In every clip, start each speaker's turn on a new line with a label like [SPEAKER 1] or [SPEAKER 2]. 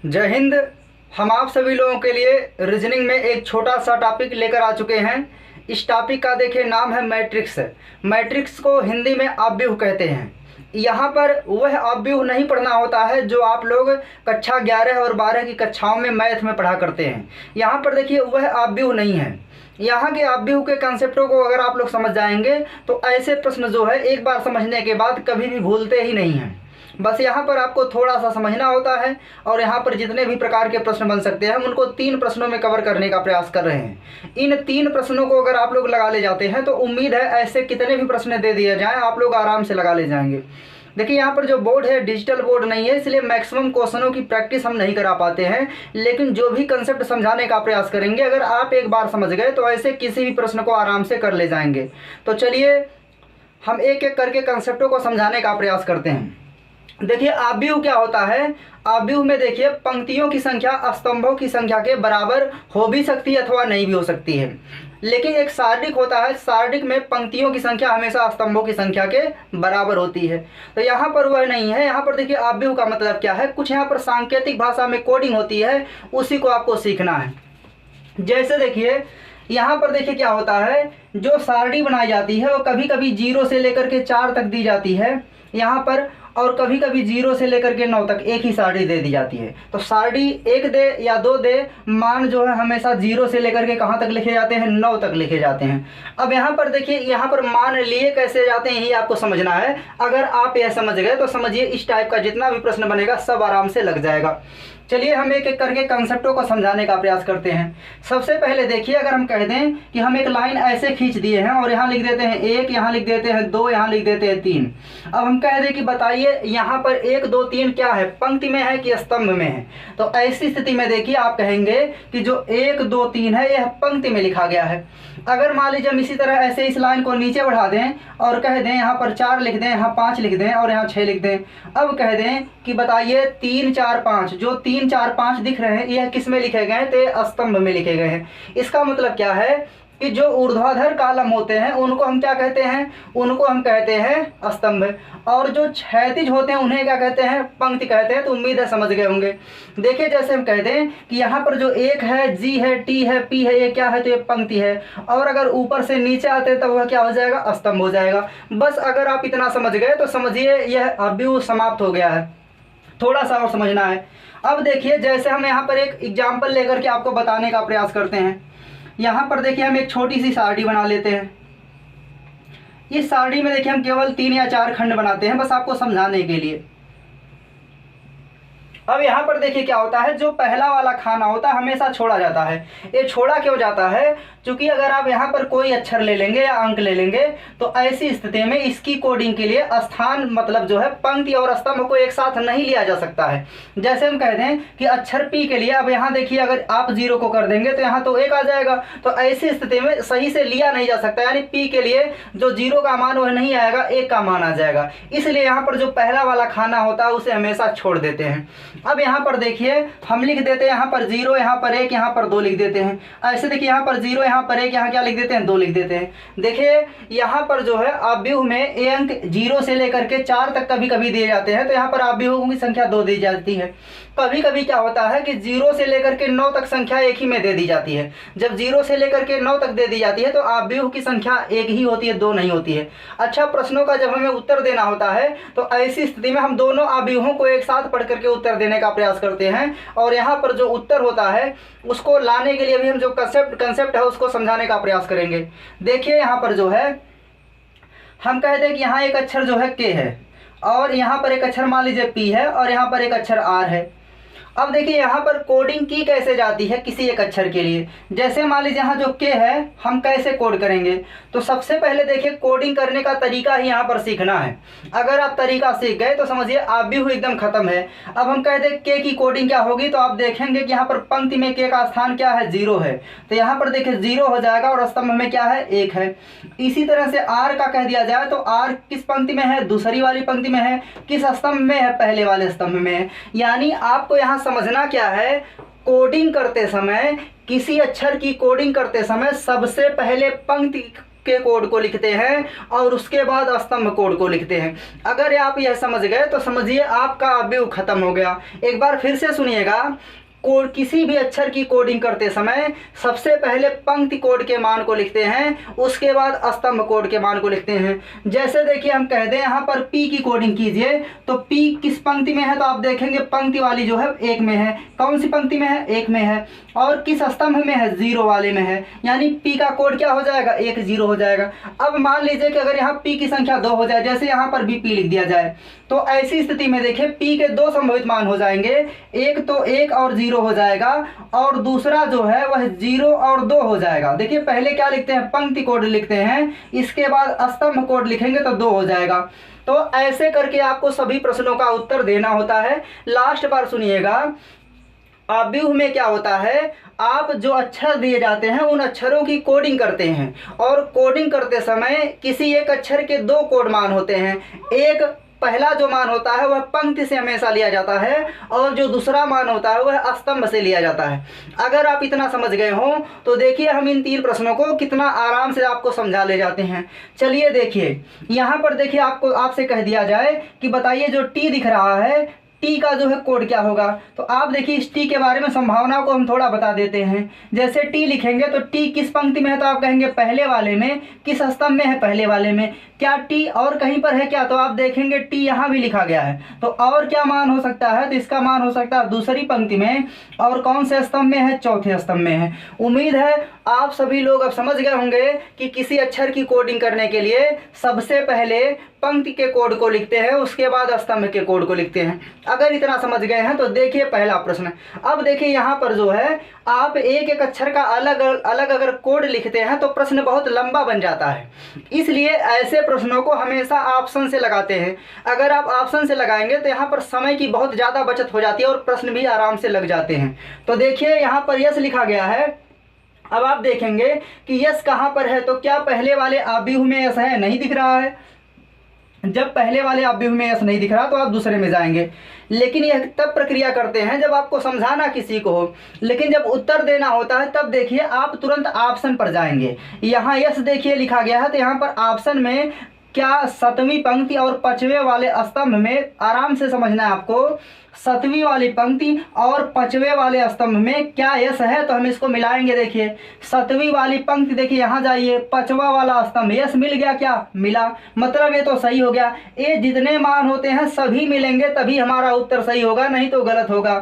[SPEAKER 1] जय हिंद। हम आप सभी लोगों के लिए रीजनिंग में एक छोटा सा टॉपिक लेकर आ चुके हैं। इस टॉपिक का देखिए नाम है मैट्रिक्स। मैट्रिक्स को हिंदी में अवयव कहते हैं। यहाँ पर वह अवयव नहीं पढ़ना होता है जो आप लोग कक्षा 11 और 12 की कक्षाओं में मैथ में पढ़ा करते हैं। यहाँ पर देखिए वह अवयव नहीं है। यहाँ के अवयव के कंसेप्टों को अगर आप लोग समझ जाएंगे तो ऐसे प्रश्न जो है एक बार समझने के बाद कभी भी भूलते ही नहीं हैं। बस यहाँ पर आपको थोड़ा सा समझना होता है और यहाँ पर जितने भी प्रकार के प्रश्न बन सकते हैं हम उनको 3 प्रश्नों में कवर करने का प्रयास कर रहे हैं। इन 3 प्रश्नों को अगर आप लोग लगा ले जाते हैं तो उम्मीद है ऐसे कितने भी प्रश्न दे दिए जाएं आप लोग आराम से लगा ले जाएंगे। देखिए यहाँ पर जो बोर्ड है डिजिटल बोर्ड नहीं है, इसलिए मैक्सिमम क्वेश्चनों की प्रैक्टिस हम नहीं करा पाते हैं, लेकिन जो भी कंसेप्ट समझाने का प्रयास करेंगे अगर आप एक बार समझ गए तो ऐसे किसी भी प्रश्न को आराम से कर ले जाएंगे। तो चलिए हम एक एक करके कंसेप्टों को समझाने का प्रयास करते हैं। देखिए अवयव क्या होता है। अवयव में देखिए पंक्तियों की संख्या स्तंभों की संख्या के बराबर हो भी सकती है अथवा नहीं भी हो सकती है, लेकिन एक सारणिक होता है। सारणिक में पंक्तियों की संख्या हमेशा स्तंभों की संख्या के बराबर होती है। तो यहाँ पर वह नहीं है। यहाँ पर देखिए अवयव का मतलब क्या है, कुछ यहाँ पर सांकेतिक भाषा में कोडिंग होती है, उसी को आपको सीखना है। जैसे देखिए यहाँ पर देखिए क्या होता है, जो सारणी बनाई जाती है वो कभी कभी 0 से लेकर के 4 तक दी जाती है यहाँ पर, और कभी कभी 0 से लेकर के 9 तक एक ही सारणी दे दी जाती है। तो सारणी 1 दे या 2 दे, मान जो है हमेशा 0 से लेकर के कहाँ तक लिखे जाते हैं, 9 तक लिखे जाते हैं। अब यहाँ पर देखिए यहाँ पर मान लिए कैसे जाते हैं ये आपको समझना है। अगर आप यह समझ गए तो समझिए इस टाइप का जितना भी प्रश्न बनेगा सब आराम से लग जाएगा। चलिए हम एक एक करके कंसेप्टों को समझाने का प्रयास करते हैं। सबसे पहले देखिए अगर हम कह दें कि हम एक लाइन ऐसे खींच दिए हैं और यहाँ लिख देते हैं 1, यहाँ लिख देते हैं 2, यहाँ लिख देते हैं 3। अब हम कह दें कि बताइए यहाँ पर 1, 2, 3 क्या है, पंक्ति में है कि स्तंभ में है। तो ऐसी स्थिति में देखिए आप कहेंगे कि जो 1, 2, 3 है यह पंक्ति में लिखा गया है। अगर मान लीजिए हम इसी तरह ऐसे इस लाइन को नीचे बढ़ा दें और कह दें यहाँ पर 4 लिख दें, यहाँ 5 लिख दें और यहाँ 6 लिख दें। अब कह दें कि बताइए 3, 4, 5, जो 3, 4, 5 दिख रहे हैं यह किस में लिखे गए हैं, तो स्तंभ में लिखे गए हैं। इसका मतलब क्या है कि जो ऊर्ध्वाधर कॉलम होते हैं उनको हम क्या कहते हैं, उनको हम कहते हैं स्तंभ, और जो क्षैतिज होते हैं उन्हें क्या कहते हैं, पंक्ति कहते हैं। तो उम्मीद है समझ गए होंगे। देखिए जैसे हम कहते हैं कि यहाँ पर जो 1 है, जी है, टी है, पी है, ये क्या है, तो ये पंक्ति है, और अगर ऊपर से नीचे आते हैं तब वह क्या हो जाएगा, स्तंभ हो जाएगा। बस अगर आप इतना समझ गए तो समझिए यह अवयव समाप्त हो गया है। थोड़ा सा और समझना है। अब देखिए जैसे हम यहाँ पर एक एग्जाम्पल लेकर के आपको बताने का प्रयास करते हैं। यहाँ पर देखिए हम एक छोटी सी सारणी बना लेते हैं। इस सारणी में देखिए हम केवल 3 या 4 खंड बनाते हैं बस आपको समझाने के लिए। अब यहाँ पर देखिए क्या होता है, जो पहला वाला खाना होता है हमेशा छोड़ा जाता है। ये छोड़ा क्यों जाता है, क्योंकि अगर आप यहाँ पर कोई अक्षर ले लेंगे या अंक ले लेंगे तो ऐसी स्थिति में इसकी कोडिंग के लिए स्थान मतलब जो है पंक्ति और स्तंभ को एक साथ नहीं लिया जा सकता है। जैसे हम कह दें कि अक्षर पी के लिए, अब यहाँ देखिए अगर आप 0 को कर देंगे तो यहाँ तो 1 आ जाएगा, तो ऐसी स्थिति में सही से लिया नहीं जा सकता, यानी पी के लिए जो 0 का मान वह नहीं आएगा, 1 का मान आ जाएगा। इसलिए यहाँ पर जो पहला वाला खाना होता है उसे हमेशा छोड़ देते हैं। अब यहाँ पर देखिए हम लिख देते हैं यहाँ पर 0, यहाँ पर 1, यहाँ पर 2 लिख देते हैं। ऐसे देखिए यहाँ पर 0, यहाँ पर 1, यहाँ क्या लिख देते हैं, 2 लिख देते हैं। देखिए यहाँ पर जो है अवयव में ये अंक 0 से लेकर के 4 तक कभी कभी दिए जाते हैं, तो यहाँ पर अवयवों की संख्या 2 दी जाती है। कभी कभी क्या होता है कि 0 से लेकर के 9 तक संख्या एक ही में दे दी जाती है। जब 0 से लेकर के 9 तक दे दी जाती है तो अवयव की संख्या एक ही होती है, 2 नहीं होती है। अच्छा, प्रश्नों का जब हमें उत्तर देना होता है तो ऐसी स्थिति में हम दोनों अवयवों को एक साथ पढ़ करके उत्तर देने का प्रयास करते हैं, और यहाँ पर जो उत्तर होता है उसको लाने के लिए भी हम जो कंसेप्ट है उसको समझाने का प्रयास करेंगे। देखिए यहाँ पर जो है हम कह दें कि यहाँ एक अक्षर जो है के है, और यहाँ पर एक अक्षर मान लीजिए पी है, और यहाँ पर एक अक्षर आर है। अब देखिए यहाँ पर कोडिंग की कैसे जाती है किसी एक अक्षर के लिए। जैसे मान लीजिए यहाँ जो के है हम कैसे कोड करेंगे, तो सबसे पहले देखिए कोडिंग करने का तरीका ही यहाँ पर सीखना है। अगर आप तरीका सीख गए तो समझिए अवयव एकदम खत्म है। अब हम कह दें के की कोडिंग क्या होगी, तो आप देखेंगे कि यहाँ पर पंक्ति में के का स्थान क्या है, 0 है, तो यहाँ पर देखिए 0 हो जाएगा, और स्तंभ में क्या है, 1 है। इसी तरह से आर का कह दिया जाए तो आर किस पंक्ति में है, दूसरी वाली पंक्ति में है, किस स्तंभ में है, पहले वाले स्तंभ में है। यानी आपको यहाँ समझना क्या है, कोडिंग करते समय, किसी अक्षर की कोडिंग करते समय सबसे पहले पंक्ति के कोड को लिखते हैं और उसके बाद स्तंभ कोड को लिखते हैं। अगर आप यह समझ गए तो समझिए आपका अवयव खत्म हो गया। एक बार फिर से सुनिएगा, कोड किसी भी अक्षर की कोडिंग करते समय सबसे पहले पंक्ति कोड के मान को लिखते हैं, उसके बाद स्तंभ कोड के मान को लिखते हैं। जैसे देखिए हम कह दें यहाँ पर P की कोडिंग कीजिए, तो P किस पंक्ति में है, तो आप देखेंगे पंक्ति वाली जो है 1 में है। कौन सी पंक्ति में है, 1 में है। और किस स्तंभ में है, 0 वाले में है, यानी P का कोड क्या हो जाएगा, 1 0 हो जाएगा। अब मान लीजिए कि अगर यहाँ P की संख्या 2 हो जाए, जैसे यहाँ पर भी P लिख दिया जाए, तो ऐसी स्थिति में देखिए P के 2 संभावित मान हो जाएंगे, एक तो 1 और 0 हो जाएगा, और दूसरा जो है वह 0 और 2 हो जाएगा। देखिए पहले क्या लिखते हैं, पंक्ति कोड लिखते हैं, इसके बाद स्तंभ कोड लिखेंगे तो 2 हो जाएगा। तो ऐसे करके आपको सभी प्रश्नों का उत्तर देना होता है। लास्ट बार सुनिएगा, अवयव में क्या होता है, आप जो अक्षर दिए जाते हैं उन अक्षरों की कोडिंग करते हैं, और कोडिंग करते समय किसी एक अक्षर के 2 कोड मान होते हैं। एक पहला जो मान होता है वह पंक्ति से हमेशा लिया जाता है, और जो दूसरा मान होता है वह स्तंभ से लिया जाता है। अगर आप इतना समझ गए हों तो देखिए हम इन 3 प्रश्नों को कितना आराम से आपको समझा ले जाते हैं। चलिए देखिए यहाँ पर देखिए आपसे कह दिया जाए कि बताइए जो टी दिख रहा है, टी का जो है कोड क्या होगा। तो आप देखिए इस टी के बारे में संभावनाओं को हम थोड़ा बता देते हैं। जैसे टी लिखेंगे तो टी किस पंक्ति में है, तो आप कहेंगे पहले वाले में। किस स्तंभ में है, पहले वाले में। क्या टी और कहीं पर है क्या, तो आप देखेंगे टी यहाँ भी लिखा गया है। तो और क्या मान हो सकता है, तो इसका मान हो सकता है दूसरी पंक्ति में। और कौन से स्तंभ में है, चौथे स्तंभ में है। उम्मीद है आप सभी लोग अब समझ गए होंगे कि किसी अक्षर की कोडिंग करने के लिए सबसे पहले पंक्ति के कोड को लिखते हैं, उसके बाद स्तंभ के कोड को लिखते हैं। अगर इतना समझ गए हैं तो देखिए पहला प्रश्न। अब देखिए यहाँ पर जो है आप एक एक अक्षर का अलग अलग अगर कोड लिखते हैं तो प्रश्न बहुत लंबा बन जाता है, इसलिए ऐसे प्रश्नों को हमेशा ऑप्शन से लगाते हैं। अगर आप ऑप्शन से लगाएंगे तो यहाँ पर समय की बहुत ज़्यादा बचत हो जाती है और प्रश्न भी आराम से लग जाते हैं। तो देखिए यहाँ पर यस लिखा गया है। अब आप देखेंगे कि यस कहाँ पर है, तो क्या पहले वाले अवयव में यस है, नहीं दिख रहा है। जब पहले वाले अवयव में यस नहीं दिख रहा तो आप दूसरे में जाएंगे। लेकिन यह तब प्रक्रिया करते हैं जब आपको समझाना किसी को हो, लेकिन जब उत्तर देना होता है तब देखिए आप तुरंत ऑप्शन पर जाएंगे। यहाँ यस देखिए लिखा गया है, तो यहाँ पर ऑप्शन में क्या 7वीं पंक्ति और 5वें वाले स्तंभ में, आराम से समझना है आपको, 7वीं वाली पंक्ति और 5वें वाले स्तंभ में क्या यस है, तो हम इसको मिलाएंगे। देखिए 7वीं वाली पंक्ति देखिए यहाँ जाइए, 5वां वाला स्तंभ, यस मिल गया, क्या मिला, मतलब ये तो सही हो गया। ये जितने मान होते हैं सभी मिलेंगे तभी हमारा उत्तर सही होगा, नहीं तो गलत होगा।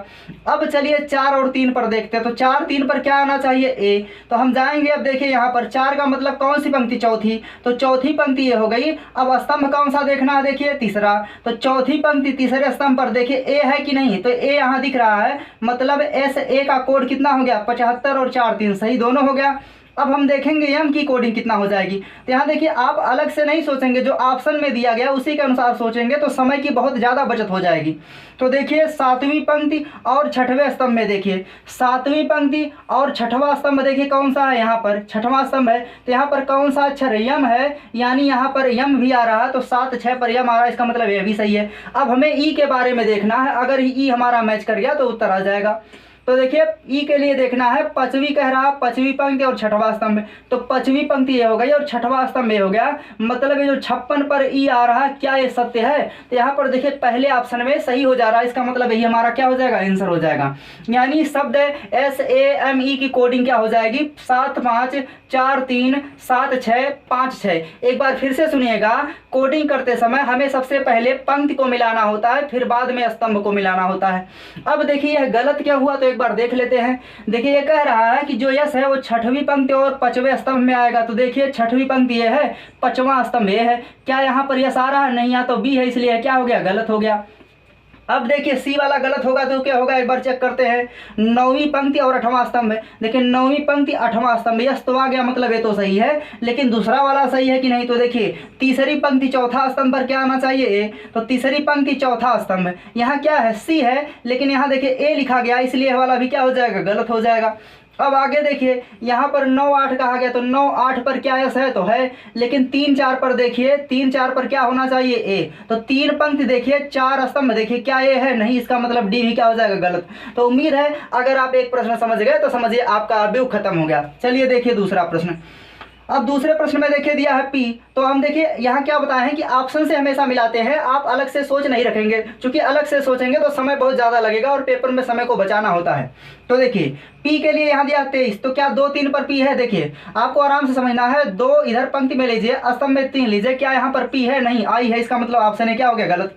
[SPEAKER 1] अब चलिए 4 और 3 पर देखते हैं। तो 4 3 पर क्या आना चाहिए, ए। तो हम जाएंगे, अब देखिए यहाँ पर 4 का मतलब कौन सी पंक्ति, चौथी। तो चौथी पंक्ति ये हो गई। अब स्तंभ कौन सा देखना है, देखिए तीसरा। तो चौथी पंक्ति तीसरे स्तंभ पर देखिए ए है कि नहीं, तो ए यहाँ दिख रहा है, मतलब एस ए का कोड कितना हो गया, 75 और 4 3 सही दोनों हो गया। अब हम देखेंगे एम की कोडिंग कितना हो जाएगी। तो यहाँ देखिए आप अलग से नहीं सोचेंगे, जो ऑप्शन में दिया गया उसी के अनुसार सोचेंगे तो समय की बहुत ज़्यादा बचत हो जाएगी। तो देखिए 7वीं पंक्ति और 6वें स्तंभ में देखिए 7वीं पंक्ति और 6वां स्तंभ देखिए कौन सा है, यहाँ पर 6वां स्तंभ है। तो यहाँ पर कौन सा अक्षर यम है, यानी यहाँ पर यम भी आ रहा है, तो 7 6 पर यम आ रहा है, इसका मतलब ये भी सही है। अब हमें ई के बारे में देखना है, अगर ई हमारा मैच कर गया तो उत्तर आ जाएगा। तो देखिए ई के लिए देखना है, 5वीं कह रहा, 5वीं पंक्ति और 6वां स्तंभ। तो 5वीं पंक्ति ये हो गई और 6वां स्तंभ ये हो गया, मतलब ये जो 56 पर ई आ रहा है, क्या ये सत्य है। तो यहाँ पर देखिए पहले ऑप्शन में सही हो जा रहा है, इसका मतलब यही हमारा क्या हो जाएगा, आंसर हो जाएगा। यानी शब्द SAME की कोडिंग क्या हो जाएगी, 7 5 4 3 7 6 5 6। एक बार फिर से सुनिएगा, कोडिंग करते समय हमें सबसे पहले पंक्ति को मिलाना होता है, फिर बाद में स्तंभ को मिलाना होता है। अब देखिए यह गलत क्या हुआ, तो एक बार देख लेते हैं। देखिए ये कह रहा है कि जो यस है वो 6वीं पंक्ति और 5वें स्तंभ में आएगा। तो देखिए 6वीं पंक्ति ये है, 5वां स्तंभ ये है, क्या यहाँ पर यस आ रहा है, नहीं, यहाँ तो बी है, इसलिए क्या हो गया, गलत हो गया। अब देखिए सी वाला गलत होगा तो क्या होगा, एक बार चेक करते हैं। 9वीं पंक्ति और 8वां स्तंभ है। देखिए 9वीं पंक्ति 8वां स्तंभ, यस तो आ गया, मतलब ये तो सही है, लेकिन दूसरा वाला सही है कि नहीं। तो देखिए तीसरी पंक्ति चौथा स्तंभ पर क्या आना चाहिए, ए। तो तीसरी पंक्ति चौथा स्तंभ, यहाँ क्या है, सी है, लेकिन यहाँ देखिए ए लिखा गया, इसलिए वाला भी क्या हो जाएगा, गलत हो जाएगा। अब आगे देखिए यहाँ पर 9 8 कहा गया, तो 9 8 पर क्या यस है, तो है, लेकिन 3 4 पर देखिए 3 4 पर क्या होना चाहिए, ए। तो 3 पंक्ति देखिए 4 स्तंभ देखिए क्या ए है, नहीं, इसका मतलब डी भी क्या हो जाएगा, गलत। तो उम्मीद है अगर आप एक प्रश्न समझ गए तो समझिए आपका अवयव खत्म हो गया। चलिए देखिए दूसरा प्रश्न। अब दूसरे प्रश्न में देखिए दिया है पी, तो हम देखिए यहाँ क्या बताए हैं कि ऑप्शन से हमेशा मिलाते हैं, आप अलग से सोच नहीं रखेंगे, क्योंकि अलग से सोचेंगे तो समय बहुत ज़्यादा लगेगा और पेपर में समय को बचाना होता है। तो देखिए पी के लिए यहाँ दिया 23, तो क्या 2 3 पर पी है? देखिए आपको आराम से समझना है, 2 इधर पंक्ति में लीजिए, स्तंभ में 3 लीजिए, क्या यहाँ पर पी है? नहीं, आई है, इसका मतलब ऑप्शन है क्या हो गया? गलत।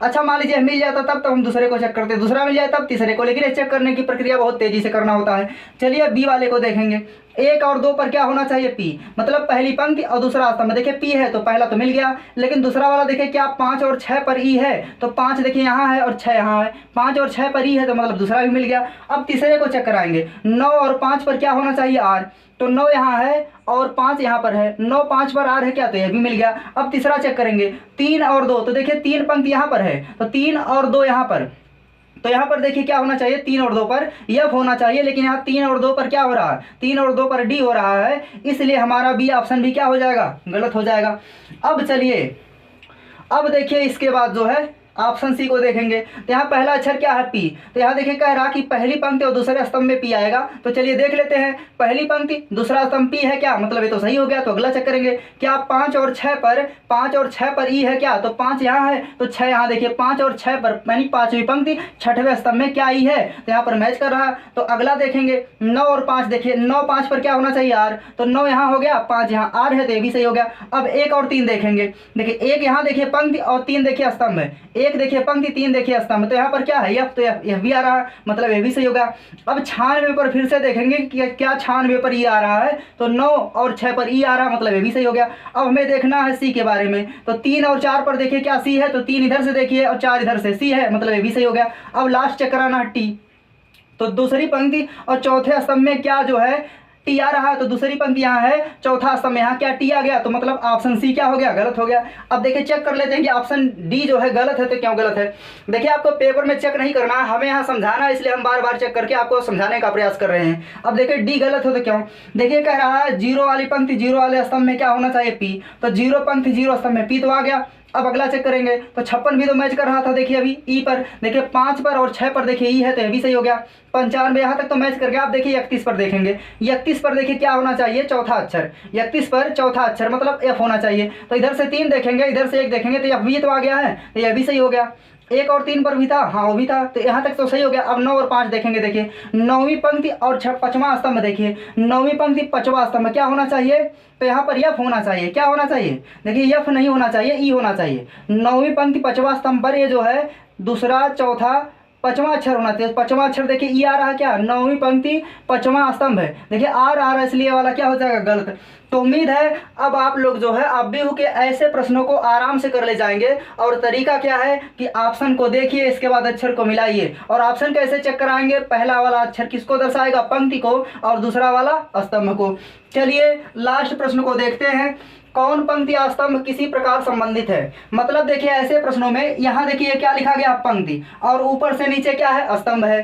[SPEAKER 1] अच्छा मान लीजिए मिल जाता तब तो हम दूसरे को चेक करते, दूसरा मिल जाए तब तीसरे को, लेकिन ये चेक करने की प्रक्रिया बहुत तेजी से करना होता है। चलिए बी वाले को देखेंगे, 1 और 2 पर क्या होना चाहिए? पी, मतलब पहली पंक्ति और दूसरा स्तंभ। देखिए पी है तो पहला तो मिल गया, लेकिन दूसरा वाला देखिए क्या 5 और 6 पर ई है, तो 5 देखिए यहाँ है और 6 यहाँ है, 5 और 6 पर ई है, तो मतलब दूसरा भी मिल गया। अब तीसरे को चेक कराएंगे, 9 और 5 पर क्या होना चाहिए? आर, तो 9 यहाँ है और 5 यहाँ पर है, 9 5 पर आर है क्या? तो यह भी मिल गया। अब तीसरा चेक करेंगे, 3 और 2, तो देखिए 3 पंक्ति यहाँ पर है, तो 3 और 2 यहाँ पर, तो यहाँ पर देखिए क्या होना चाहिए? 3 और 2 पर एफ होना चाहिए, लेकिन यहाँ 3 और 2 पर क्या हो रहा है? 3 और 2 पर डी हो रहा है, इसलिए हमारा बी ऑप्शन भी क्या हो जाएगा? गलत हो जाएगा। अब चलिए अब देखिए इसके बाद जो है ऑप्शन सी को देखेंगे, तो यहाँ पहला अक्षर क्या है? पी, तो यहाँ देखिए कह रहा कि पहली पंक्ति और दूसरे स्तंभ में पी आएगा, तो चलिए देख लेते हैं, पहली पंक्ति दूसरा स्तंभ पी है क्या? मतलब ये तो सही हो गया, तो अगला चेक करेंगे, क्या 5 और 6 पर ई है क्या? तो 5 यहाँ है तो 6 यहाँ, देखिए 5 और 6 पर यानी पांचवी पंक्ति छठवें स्तंभ में क्या ई है? तो यहाँ पर मैच कर रहा है। तो अगला देखेंगे 9 और 5, देखिए 9 5 पर क्या होना चाहिए? आर, तो 9 यहाँ हो गया, 5 यहाँ आर है, तो ये भी सही हो गया। अब 1 और 3 देखेंगे, देखिए 1 यहाँ देखिए पंक्ति और 3 देखिए स्तंभ है, 1 देखिए पंक्ति 3 देखिए स्तंभ, तो यहाँ पर क्या है? एफ, तो यह भी आ रहा है, मतलब ये भी सही होगा। अब 96 पर फिर से देखेंगे कि क्या 96 पर ई आ रहा है, तो 9 और 6 पर ई आ रहा है, मतलब ये भी सही हो गया। अब हमें देखना है सी के बारे में, तो 3 और 4 पर देखिए क्या सी है? तो 3 इधर से देखिए और 4 इधर से, सी है, मतलब ये भी सही हो गया। अब लास्ट चेक कराना है टी, तो दूसरी पंक्ति और चौथे स्तंभ में क्या जो है? टी आ रहा है, तो दूसरी पंक्ति यहाँ है, चौथा स्तंभ में यहाँ क्या टी आ गया? तो मतलब ऑप्शन सी क्या हो गया? गलत हो गया। अब देखिए चेक कर लेते हैं कि ऑप्शन डी जो है गलत है, तो क्यों गलत है? देखिए आपको पेपर में चेक नहीं करना है, हमें यहाँ समझाना है, इसलिए हम बार बार चेक करके आपको समझाने का प्रयास कर रहे हैं। अब देखिए डी गलत हो तो क्यों? देखिए कह रहा है 0 वाली पंक्ति 0 वाले स्तंभ में क्या होना चाहिए? पी, तो 0 पंक्ति 0 स्तंभ में पी तो आ गया। अब अगला चेक करेंगे, तो 56 भी तो मैच कर रहा था, देखिए अभी ई पर, देखिए 5 पर और 6 पर देखिए ई है, तो यह भी सही हो गया। 95 यहाँ तक तो मैच कर गया। आप देखिए 31 पर देखेंगे, 31 पर देखिए क्या होना चाहिए? चौथा अक्षर, 31 पर चौथा अक्षर मतलब एफ होना चाहिए, तो इधर से 3 देखेंगे, इधर से 1 देखेंगे, तो एफ भी तो आ गया है, तो यह भी सही हो गया। 1 और 3 पर भी था, हाँ वो भी था, तो यहाँ तक तो सही हो गया। अब 9 और 5 देखेंगे, देखिए 9वीं पंक्ति और 5वां स्तंभ, देखिए 9वीं पंक्ति 5वां स्तंभ क्या होना चाहिए? तो यहाँ पर एफ होना चाहिए, क्या होना चाहिए? देखिए एफ नहीं होना चाहिए, ई होना चाहिए। 9वीं पंक्ति 5वां स्तंभ पर ये जो है दूसरा चौथा 5वां अक्षर होना चाहिए। 5वां अक्षर देखिए ई आ रहा है क्या? 9वीं पंक्ति 5वां स्तंभ है, देखिए आर आ रहा है, इसलिए वाला क्या हो जाएगा? गलत। तो उम्मीद है अब आप लोग जो है ABBYU के ऐसे प्रश्नों को आराम से कर ले जाएंगे। और तरीका क्या है कि ऑप्शन को देखिए, इसके बाद अक्षर को मिलाइए। और ऑप्शन कैसे चेक कराएंगे? पहला वाला अक्षर किसको दर्शाएगा? पंक्ति को, और दूसरा वाला स्तंभ को। चलिए लास्ट प्रश्न को देखते हैं, कौन पंक्ति या स्तंभ किसी प्रकार संबंधित है? मतलब देखिए ऐसे प्रश्नों में यहाँ देखिए क्या लिखा गया? पंक्ति, और ऊपर से नीचे क्या है? स्तंभ है।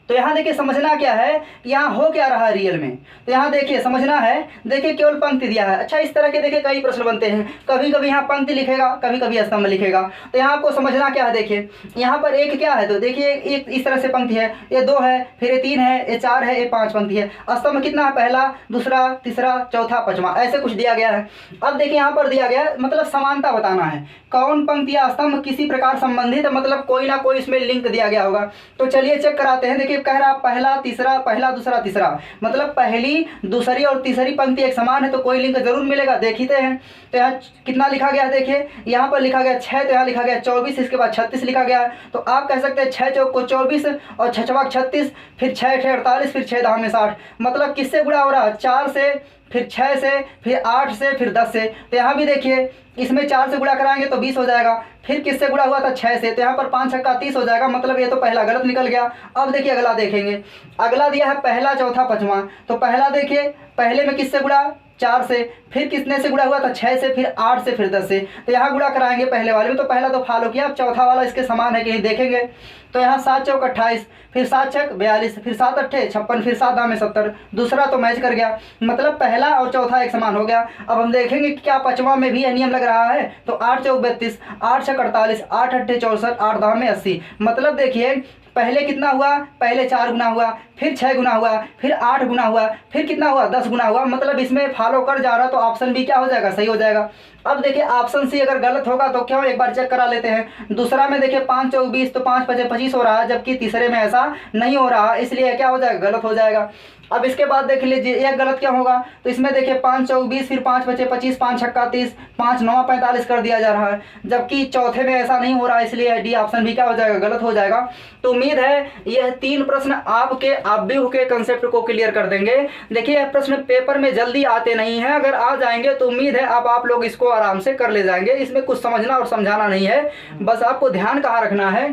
[SPEAKER 1] तो यहाँ देखिए समझना क्या है, यहाँ हो क्या रहा है रियल में। तो यहाँ देखिए समझना है, देखिए केवल पंक्ति दिया है। अच्छा इस तरह के देखिए कई प्रश्न बनते हैं, कभी कभी यहाँ पंक्ति लिखेगा, कभी कभी स्तंभ लिखेगा। तो यहाँ आपको समझना क्या है, देखिए यहाँ पर एक क्या है, तो देखिए एक इस तरह से पंक्ति है, ये 2 है, फिर ये 3 है, ये 4 है, ये 5 पंक्ति है। स्तंभ कितना है? पहला, दूसरा, तीसरा, चौथा, 5वां, ऐसे कुछ दिया गया है। अब देखिए यहाँ पर दिया गया मतलब समानता बताना है, कौन पंक्ति या स्तंभ किसी प्रकार संबंधित, मतलब कोई ना कोई इसमें लिंक दिया गया होगा। तो चलिए चेक कराते हैं। देखिए कह रहा पहला तीसरा, पहला दूसरा तीसरा, मतलब पहली दूसरी और तीसरी पंक्ति एक समान है, तो कोई लिंक जरूर मिलेगा, देखते हैं। तो यहाँ कितना लिखा गया है? देखिए यहाँ पर लिखा गया 6, तो यहाँ लिखा गया 24, इसके बाद 36 लिखा गया है। तो आप कह सकते हैं 6 चौक को 24 और 6 चौक 36, फिर 6 6 48, फिर 6 दाम में 60, मतलब किससे गुणा हो रहा है? 4 से, फिर 6 से, फिर 8 से, फिर 10 से। तो यहाँ भी देखिए इसमें 4 से गुणा कराएंगे तो 20 हो जाएगा, फिर किससे गुणा हुआ था? 6 से, तो यहाँ पर 5 छक्का 30 हो जाएगा, मतलब ये तो पहला गलत निकल गया। अब देखिए अगला देखेंगे, अगला दिया है पहला चौथा 5वां, तो पहला देखिए पहले में किससे गुणा? 4 से, फिर कितने से गुणा हुआ था? 6 से, फिर 8 से, फिर 10 से। तो यहाँ गुणा कराएंगे पहले वाले में, तो पहला तो फॉलो किया, अब चौथा वाला इसके समान है कि नहीं देखेंगे। तो यहाँ 7 चौक 28, फिर 7 छक 42, फिर 7 अट्ठे 56, फिर 7 दाम में 70, दूसरा तो मैच कर गया, मतलब पहला और चौथा एक समान हो गया। अब हम देखेंगे कि क्या 5वां में भी यह नियम लग रहा है। तो 8 चौक 32, 8 छक 48, 8 अट्ठे 64, 8 दाम में 80, मतलब देखिए पहले कितना हुआ? पहले 4 गुना हुआ, फिर 6 गुना हुआ, फिर 8 गुना हुआ, फिर कितना हुआ? 10 गुना हुआ, मतलब इसमें फॉलो कर जा रहा है तो ऑप्शन बी क्या हो जाएगा, सही हो जाएगा। अब देखिए ऑप्शन सी अगर गलत होगा तो क्या हो, एक बार चेक करा लेते हैं। दूसरा में देखिए 5 चौक 20 तो 5 पचे 25 हो रहा है, जबकि तीसरे में ऐसा नहीं हो रहा, इसलिए क्या हो जाएगा, गलत हो जाएगा। अब इसके बाद देख लीजिए एक गलत क्या होगा, तो इसमें देखिए 5 चौक 20 फिर 5 पचे 25 5 छक्का 30 5 9 45 कर दिया जा रहा है, जबकि चौथे में ऐसा नहीं हो रहा, इसलिए डी ऑप्शन भी क्या हो जाएगा, गलत हो जाएगा। तो उम्मीद है यह 3 प्रश्न आपके ऑब्जेक्टिव के कंसेप्ट को क्लियर कर देंगे। देखिए यह प्रश्न पेपर में जल्दी आते नहीं हैं, अगर आ जाएंगे तो उम्मीद है अब आप लोग इसको आराम से कर ले जाएंगे। इसमें कुछ समझना और समझाना नहीं है, बस आपको ध्यान कहाँ रखना है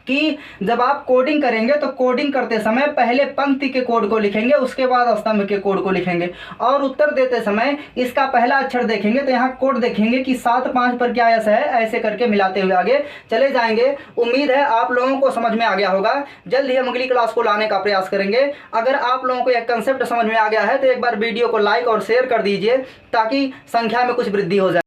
[SPEAKER 1] कि जब आप कोडिंग करेंगे तो कोडिंग करते समय पहले पंक्ति के कोड को लिखेंगे, उसके बाद स्तंभ के कोड को लिखेंगे, और उत्तर देते समय इसका पहला अक्षर देखेंगे तो यहाँ कोड देखेंगे कि 7 5 पर क्या ऐसा है, ऐसे करके मिलाते हुए आगे चले जाएंगे। उम्मीद है आप लोगों को समझ में आ गया होगा। जल्द ही हम अगली क्लास को लाने का प्रयास करेंगे। अगर आप लोगों को यह कंसेप्ट समझ में आ गया है तो एक बार वीडियो को लाइक और शेयर कर दीजिए ताकि संख्या में कुछ वृद्धि हो जाए।